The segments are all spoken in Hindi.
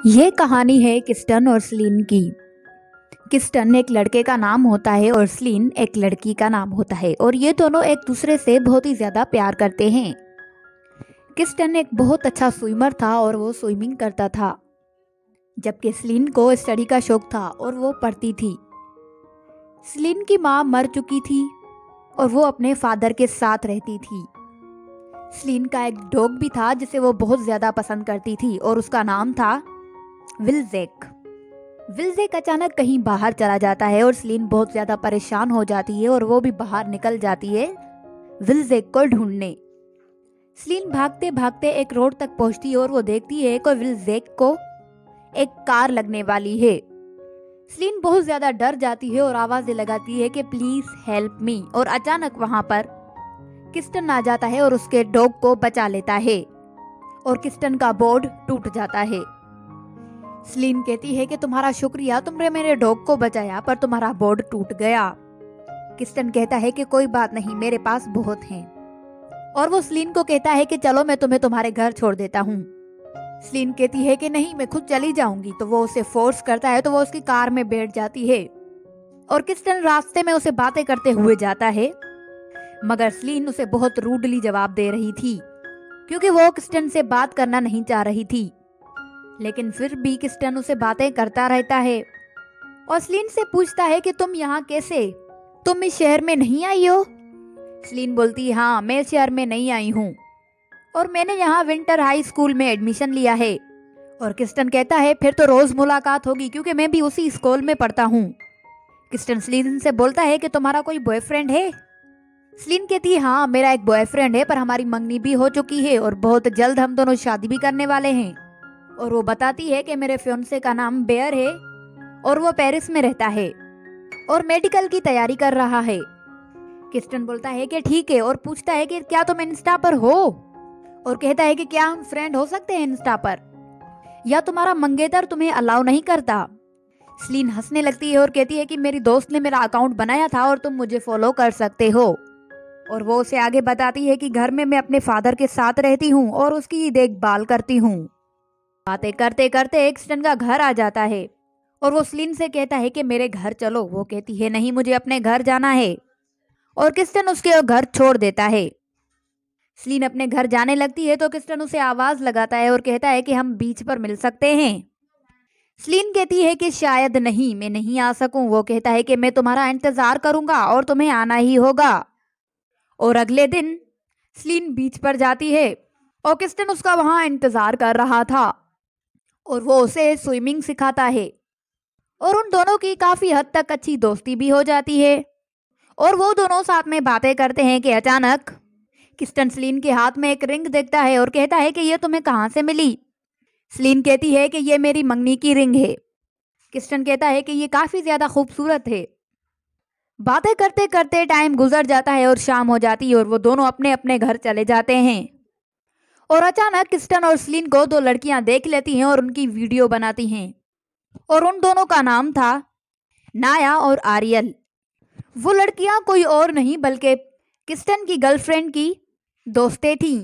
ये कहानी है किस्टन और स्लीन की। किस्टन एक लड़के का नाम होता है और स्लीन एक लड़की का नाम होता है और ये दोनों एक दूसरे से बहुत ही ज़्यादा प्यार करते हैं। किस्टन एक बहुत अच्छा स्विमर था और वो स्विमिंग करता था, जबकि स्लीन को स्टडी का शौक था और वो पढ़ती थी। स्लीन की माँ मर चुकी थी और वो अपने फादर के साथ रहती थी। स्लीन का एक डॉग भी था जिसे वो बहुत ज़्यादा पसंद करती थी और उसका नाम था विल्जेक। विल्जेक अचानक कहीं बाहर चला जाता है और स्लीन बहुत ज्यादा परेशान हो जाती है और वो भी बाहर निकल जाती है विल्जेक को ढूंढने। स्लीन भागते भागते एक रोड तक पहुंचती है और वो देखती है कि विल्जेक को एक कार लगने वाली है। स्लीन बहुत ज्यादा डर जाती है और आवाजें लगाती है कि प्लीज हेल्प मी, और अचानक वहां पर किस्टन आ जाता है और उसके डॉग को बचा लेता है और किस्टन का बोर्ड टूट जाता है। स्लीन कहती है कि तुम्हारा शुक्रिया, तुमने मेरे डॉग को बचाया पर तुम्हारा बोर्ड टूट गया। किस्टन कहता है कि कोई बात नहीं, मेरे पास बहुत हैं। और वो स्लीन को कहता है कि चलो मैं तुम्हें तुम्हारे घर छोड़ देता हूँ। स्लीन कहती है कि नहीं, मैं खुद चली जाऊंगी। तो वो उसे फोर्स करता है तो वो उसकी कार में बैठ जाती है और किस्टन रास्ते में उसे बातें करते हुए जाता है, मगर स्लीन उसे बहुत रूडली जवाब दे रही थी क्योंकि वो किस्टन से बात करना नहीं चाह रही थी। लेकिन फिर भी किस्टन उसे बातें करता रहता है और स्लीन से पूछता है कि तुम यहाँ कैसे, तुम इस शहर में नहीं आई हो? स्लीन बोलती है हाँ, मैं शहर में नहीं आई हूँ और मैंने यहाँ विंटर हाई स्कूल में एडमिशन लिया है। और किस्टन कहता है फिर तो रोज मुलाकात होगी क्योंकि मैं भी उसी स्कूल में पढ़ता हूँ। किस्टन स्लीन से बोलता है कि तुम्हारा कोई बॉयफ्रेंड है? स्लीन कहती है हाँ, मेरा एक बॉयफ्रेंड है पर हमारी मंगनी भी हो चुकी है और बहुत जल्द हम दोनों शादी भी करने वाले हैं। और वो बताती है कि मेरे फियांसे का नाम बेयर है और वो पेरिस में रहता है और मेडिकल की तैयारी कर रहा है। किस्टन बोलता है कि ठीक है और पूछता है कि क्या तुम इंस्टा पर हो, और कहता है कि क्या हम फ्रेंड हो सकते हैं इंस्टा पर, या तुम्हारा मंगेतर तुम्हें अलाउ नहीं करता? स्लीन हंसने लगती है और कहती है कि मेरी दोस्त ने मेरा अकाउंट बनाया था और तुम मुझे फॉलो कर सकते हो। और वो उसे आगे बताती है कि घर में मैं अपने फादर के साथ रहती हूँ और उसकी देखभाल करती हूँ। बातें करते करते किस्टन का घर आ जाता है और वो स्लीन से कहता है कि मेरे घर चलो। वो कहती है नहीं, मुझे अपने घर जाना है, और किस्टन उसके घर छोड़ देता है। स्लीन अपने घर जाने लगती है तो किस्टन उसे आवाज लगाता है और कहता है कि हम बीच पर मिल सकते हैं। स्लीन कहती है कि शायद नहीं, मैं नहीं आ सकूं। वो कहता है कि मैं तुम्हारा इंतजार करूंगा और तुम्हें आना ही होगा। और अगले दिन स्लीन बीच पर जाती है और किस्टन उसका वहां इंतजार कर रहा था और वो उसे स्विमिंग सिखाता है और उन दोनों की काफी हद तक अच्छी दोस्ती भी हो जाती है और वो दोनों साथ में बातें करते हैं कि अचानक किस्टन स्लीन के हाथ में एक रिंग देखता है और कहता है कि ये तुम्हें कहाँ से मिली? स्लीन कहती है कि ये मेरी मंगनी की रिंग है। किस्टन कहता है कि ये काफी ज्यादा खूबसूरत है। बातें करते करते टाइम गुजर जाता है और शाम हो जाती है और वो दोनों अपने अपने घर चले जाते हैं। और अचानक किस्टन और स्लीन को दो लड़कियां देख लेती हैं और उनकी वीडियो बनाती हैं और उन दोनों का नाम था नाया और आरियल। वो लड़कियां कोई और नहीं बल्कि किस्टन की गर्लफ्रेंड की दोस्तें थीं।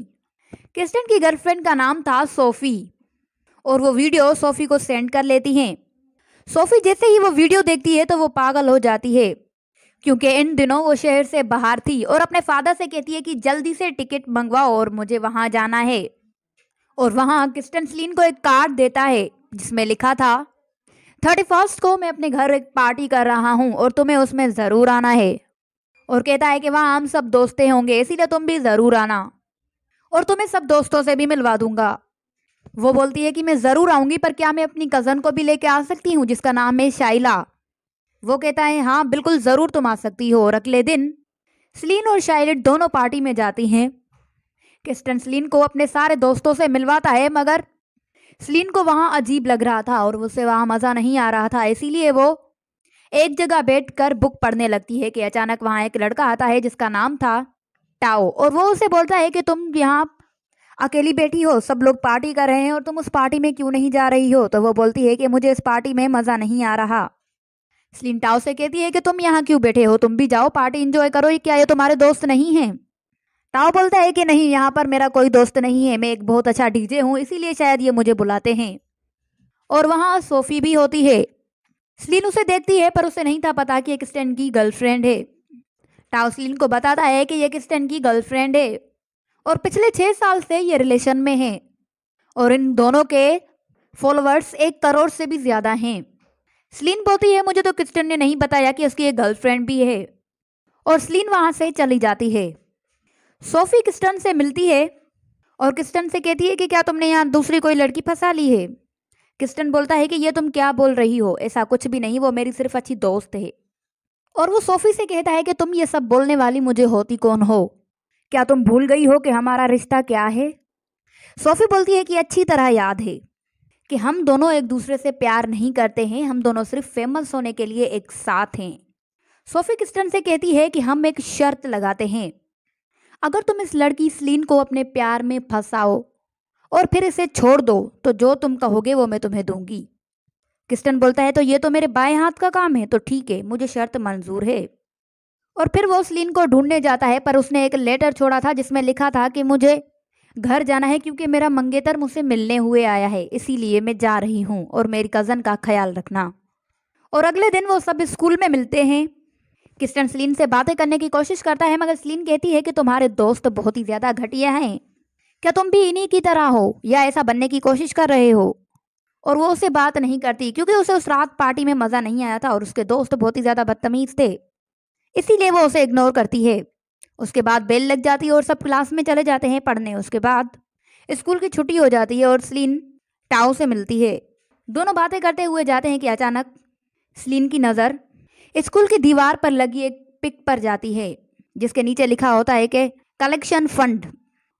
किस्टन की गर्लफ्रेंड का नाम था सोफी और वो वीडियो सोफी को सेंड कर लेती हैं। सोफी जैसे ही वो वीडियो देखती है तो वो पागल हो जाती है क्योंकि इन दिनों वो शहर से बाहर थी और अपने फादर से कहती है कि जल्दी से टिकट मंगवाओ और मुझे वहां जाना है। और वहां किस्टन स्लीन को एक कार्ड देता है जिसमें लिखा था 31 को मैं अपने घर एक पार्टी कर रहा हूँ और तुम्हें उसमें जरूर आना है। और कहता है कि वहां हम सब दोस्तें होंगे, इसीलिए तुम भी जरूर आना और तुम्हें सब दोस्तों से भी मिलवा दूंगा। वो बोलती है कि मैं जरूर आऊंगी, पर क्या मैं अपनी कजन को भी लेके आ सकती हूँ जिसका नाम है शाइला? वो कहता है हाँ बिल्कुल जरूर तुम आ सकती हो। और अगले दिन स्लीन और शाइलेट दोनों पार्टी में जाती हैं। किस्टन स्लीन को अपने सारे दोस्तों से मिलवाता है, मगर स्लीन को वहां अजीब लग रहा था और उसे वहां मजा नहीं आ रहा था, इसीलिए वो एक जगह बैठकर बुक पढ़ने लगती है कि अचानक वहां एक लड़का आता है जिसका नाम था टाओ और वो उसे बोलता है कि तुम यहाँ अकेली बैठी हो, सब लोग पार्टी कर रहे हैं और तुम उस पार्टी में क्यों नहीं जा रही हो? तो वो बोलती है कि मुझे इस पार्टी में मजा नहीं आ रहा। स्लीन टाओ से कहती है कि तुम यहाँ क्यों बैठे हो, तुम भी जाओ पार्टी एंजॉय करो, क्या ये तुम्हारे दोस्त नहीं हैं? टाओ बोलता है कि नहीं, यहाँ पर मेरा कोई दोस्त नहीं है, मैं एक बहुत अच्छा डीजे हूँ, इसीलिए शायद ये मुझे बुलाते हैं। और वहाँ सोफी भी होती है। स्लीन उसे देखती है पर उसे नहीं था पता कि ये किस्टन की गर्लफ्रेंड है। टाओ स्लीन को बताता है कि ये किस्टन की गर्लफ्रेंड है और पिछले 6 साल से ये रिलेशन में है और इन दोनों के फॉलोअर्स 1 करोड़ से भी ज्यादा हैं। स्लीन बोलती है मुझे तो किस्टन ने नहीं बताया कि उसकी एक गर्लफ्रेंड भी है और स्लीन वहां से चली जाती है। सोफी किस्टन से मिलती है और किस्टन से कहती है कि क्या तुमने यहाँ दूसरी कोई लड़की फंसा ली है। किस्टन बोलता है कि ये तुम क्या बोल रही हो, ऐसा कुछ भी नहीं, वो मेरी सिर्फ अच्छी दोस्त है। और वो सोफी से कहता है कि तुम ये सब बोलने वाली मुझे होती कौन हो, क्या तुम भूल गई हो कि हमारा रिश्ता क्या है। सोफी बोलती है कि अच्छी तरह याद है कि हम दोनों एक दूसरे से प्यार नहीं करते हैं, हम दोनों सिर्फ फेमस होने के लिए एक साथ हैं। सोफी किस्टन से कहती है कि हम एक शर्त लगाते हैं, अगर तुम इस लड़की स्लीन को अपने प्यार में फंसाओ और फिर इसे छोड़ दो तो जो तुम कहोगे वो मैं तुम्हें दूंगी। किस्टन बोलता है तो ये तो मेरे बाएं हाथ का काम है, तो ठीक है, मुझे शर्त मंजूर है। और फिर वो स्लीन को ढूंढने जाता है पर उसने एक लेटर छोड़ा था जिसमें लिखा था कि मुझे घर जाना है क्योंकि मेरा मंगेतर मुझसे मिलने हुए आया है, इसीलिए मैं जा रही हूँ और मेरी कज़न का ख्याल रखना। और अगले दिन वो सब स्कूल में मिलते हैं। किस्टन स्लीन से बातें करने की कोशिश करता है मगर स्लीन कहती है कि तुम्हारे दोस्त बहुत ही ज़्यादा घटिया हैं, क्या तुम भी इन्हीं की तरह हो या ऐसा बनने की कोशिश कर रहे हो। और वो उससे बात नहीं करती क्योंकि उसे उस रात पार्टी में मज़ा नहीं आया था और उसके दोस्त बहुत ही ज़्यादा बदतमीज थे, इसीलिए वो उसे इग्नोर करती है। उसके बाद बेल लग जाती है और सब क्लास में चले जाते हैं पढ़ने। उसके बाद स्कूल की छुट्टी हो जाती है और स्लीन टाओ से मिलती है। दोनों बातें करते हुए जाते हैं कि अचानक स्लीन की नज़र स्कूल की दीवार पर लगी एक पिक पर जाती है जिसके नीचे लिखा होता है कि कलेक्शन फंड।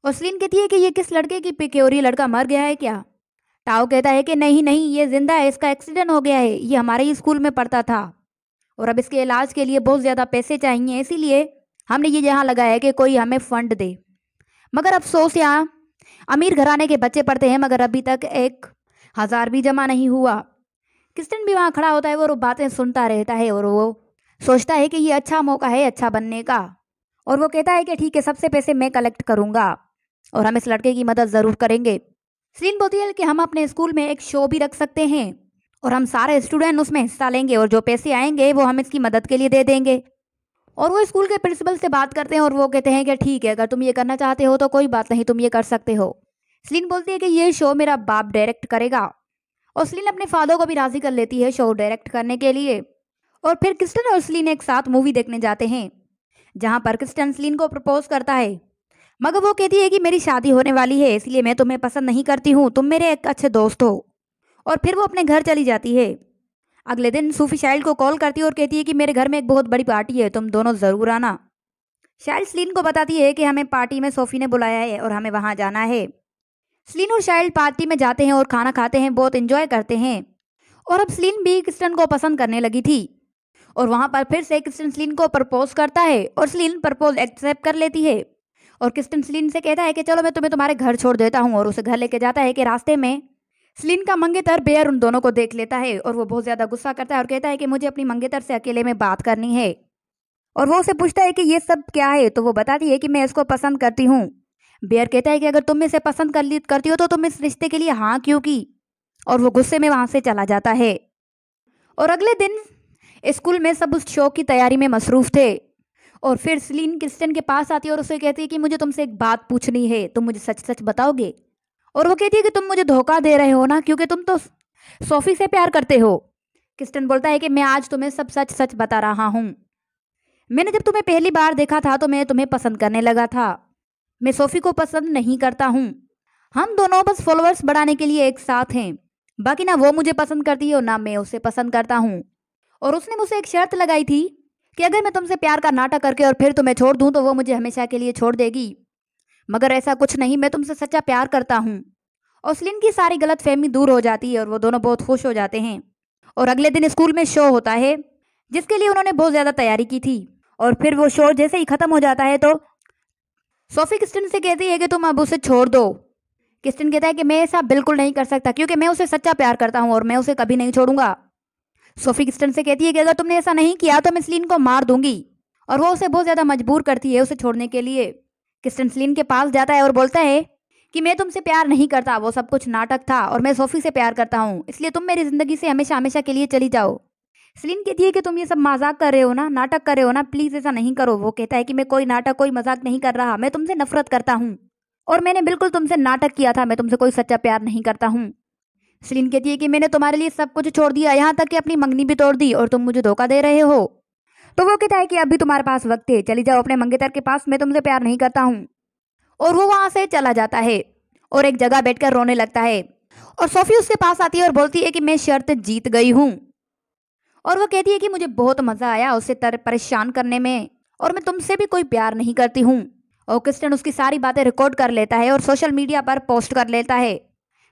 और स्लीन कहती है कि ये किस लड़के की पिक है और ये लड़का मर गया है क्या। टाओ कहता है कि नहीं नहीं, ये जिंदा है, इसका एक्सीडेंट हो गया है, ये हमारे ही स्कूल में पढ़ता था और अब इसके इलाज के लिए बहुत ज़्यादा पैसे चाहिए, इसीलिए हमने ये यहाँ लगाया है कि कोई हमें फंड दे। मगर अफसोस यहाँ अमीर घराने के बच्चे पढ़ते हैं मगर अभी तक 1,000 भी जमा नहीं हुआ। किस्टन भी वहाँ खड़ा होता है और वो बातें सुनता रहता है और वो सोचता है कि ये अच्छा मौका है अच्छा बनने का। और वो कहता है कि ठीक है, सबसे पैसे मैं कलेक्ट करूँगा और हम इस लड़के की मदद ज़रूर करेंगे। स्लीन बोलती है कि हम अपने स्कूल में एक शो भी रख सकते हैं और हम सारे स्टूडेंट उसमें हिस्सा लेंगे और जो पैसे आएंगे वो हम इसकी मदद के लिए दे देंगे। और वो स्कूल के प्रिंसिपल से बात करते हैं और वो कहते हैं कि ठीक है, अगर तुम ये करना चाहते हो तो कोई बात नहीं, तुम ये कर सकते हो। स्लीन बोलती है कि ये शो मेरा बाप डायरेक्ट करेगा और स्लीन अपने फादर को भी राजी कर लेती है शो डायरेक्ट करने के लिए। और फिर किस्टन और स्लीन एक साथ मूवी देखने जाते हैं जहाँ पर किस्टन स्लीन को प्रपोज करता है मगर वो कहती है कि मेरी शादी होने वाली है इसलिए मैं तुम्हें पसंद नहीं करती हूँ, तुम मेरे एक अच्छे दोस्त हो। और फिर वो अपने घर चली जाती है। अगले दिन सूफी शाइल्ड को कॉल करती है और कहती है कि मेरे घर में एक बहुत बड़ी पार्टी है, तुम दोनों ज़रूर आना। शाइल्ड स्लीन को बताती है कि हमें पार्टी में सोफी ने बुलाया है और हमें वहाँ जाना है। स्लीन और शाइल्ड पार्टी में जाते हैं और खाना खाते हैं, बहुत इंजॉय करते हैं। और अब स्लीन भी किस्टन को पसंद करने लगी थी और वहाँ पर फिर से किस्टन स्लीन को प्रपोज करता है और स्लीन प्रपोज एक्सेप्ट कर लेती है। और किस्टन स्लीन से कहता है कि चलो मैं तुम्हें तुम्हारे घर छोड़ देता हूँ और उसे घर लेके जाता है कि रास्ते में स्लीन का मंगेतर बेयर उन दोनों को देख लेता है और वो बहुत ज़्यादा गुस्सा करता है और कहता है कि मुझे अपनी मंगेतर से अकेले में बात करनी है। और वो उसे पूछता है कि ये सब क्या है, तो वो बताती है कि मैं इसको पसंद करती हूँ। बेयर कहता है कि अगर तुम इसे पसंद करती हो तो तुम इस रिश्ते के लिए हाँ क्यों की। और वो गुस्से में वहाँ से चला जाता है। और अगले दिन स्कूल में सब उस शो की तैयारी में मसरूफ़ थे और फिर स्लीन किस्टन के पास आती है और उसे कहती है कि मुझे तुमसे एक बात पूछनी है, तुम मुझे सच सच बताओगे। और वो कहती है कि तुम मुझे धोखा दे रहे हो ना, क्योंकि तुम तो सोफी से प्यार करते हो। किस्टन बोलता है कि मैं आज तुम्हें सब सच सच बता रहा हूँ। मैंने जब तुम्हें पहली बार देखा था तो मैं तुम्हें पसंद करने लगा था, मैं सोफी को पसंद नहीं करता हूँ। हम दोनों बस फॉलोअर्स बढ़ाने के लिए एक साथ हैं, बाकी ना वो मुझे पसंद करती है और ना मैं उसे पसंद करता हूँ। और उसने मुझसे एक शर्त लगाई थी कि अगर मैं तुमसे प्यार का नाटक करके और फिर तुम्हें छोड़ दूं तो वो मुझे हमेशा के लिए छोड़ देगी, मगर ऐसा कुछ नहीं, मैं तुमसे सच्चा प्यार करता हूँ। और स्लीन की सारी गलतफहमी दूर हो जाती है और वो दोनों बहुत खुश हो जाते हैं। और अगले दिन स्कूल में शो होता है जिसके लिए उन्होंने बहुत ज़्यादा तैयारी की थी। और फिर वो शो जैसे ही ख़त्म हो जाता है तो सोफी किस्टन से कहती है कि तुम अब उसे छोड़ दो। किस्टन कहता है कि मैं ऐसा बिल्कुल नहीं कर सकता क्योंकि मैं उसे सच्चा प्यार करता हूँ और मैं उसे कभी नहीं छोड़ूंगा। सोफी किस्टन से कहती है कि अगर तुमने ऐसा नहीं किया तो मैं स्लीन को मार दूंगी। और वो उसे बहुत ज़्यादा मजबूर करती है उसे छोड़ने के लिए। किस्टन स्लीन के पास जाता है और बोलता है कि मैं तुमसे प्यार नहीं करता, वो सब कुछ नाटक था और मैं सोफी से प्यार करता हूँ, इसलिए तुम मेरी जिंदगी से हमेशा हमेशा के लिए चली जाओ। सेलिन कहती है कि तुम ये सब मजाक कर रहे हो ना, नाटक कर रहे हो ना, प्लीज ऐसा नहीं करो। वो कहता है कि मैं कोई नाटक कोई मजाक नहीं कर रहा, मैं तुमसे नफरत करता हूँ और मैंने बिल्कुल तुमसे नाटक किया था, मैं तुमसे कोई सच्चा प्यार नहीं करता हूँ। सेलिन कहती है कि मैंने तुम्हारे लिए सब कुछ छोड़ दिया, यहाँ तक कि अपनी मंगनी भी तोड़ दी और तुम मुझे धोखा दे रहे हो। तो वो कहता है कि अभी तुम्हारे पास वक्त है, चली जाओ अपने मंगेतर के पास, मैं तुमसे प्यार नहीं करता हूँ। और वो वहां से चला जाता है और एक जगह बैठकर रोने लगता है। और सोफी उसके पास आती है और बोलती है कि मैं शर्त जीत गई हूँ। और वो कहती है कि मुझे बहुत मजा आया उसे परेशान करने में और मैं तुमसे भी कोई प्यार नहीं करती हूँ। और क्रिस्टन उसकी सारी बातें रिकॉर्ड कर लेता है और सोशल मीडिया पर पोस्ट कर लेता है।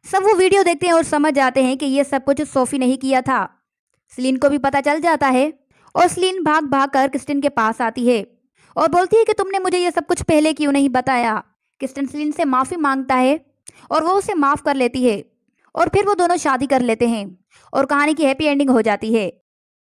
सब वो वीडियो देखते हैं और समझ जाते हैं कि ये सब कुछ सोफी ने ही किया था। सेलिन को भी पता चल जाता है और सेलिन भाग भाग कर क्रिस्टन के पास आती है और बोलती है कि तुमने मुझे ये सब कुछ पहले क्यों नहीं बताया। क्रिस्टन सेलिन से माफी मांगता है और वो उसे माफ कर लेती है और फिर वो दोनों शादी कर लेते हैं और कहानी की हैप्पी एंडिंग हो जाती है।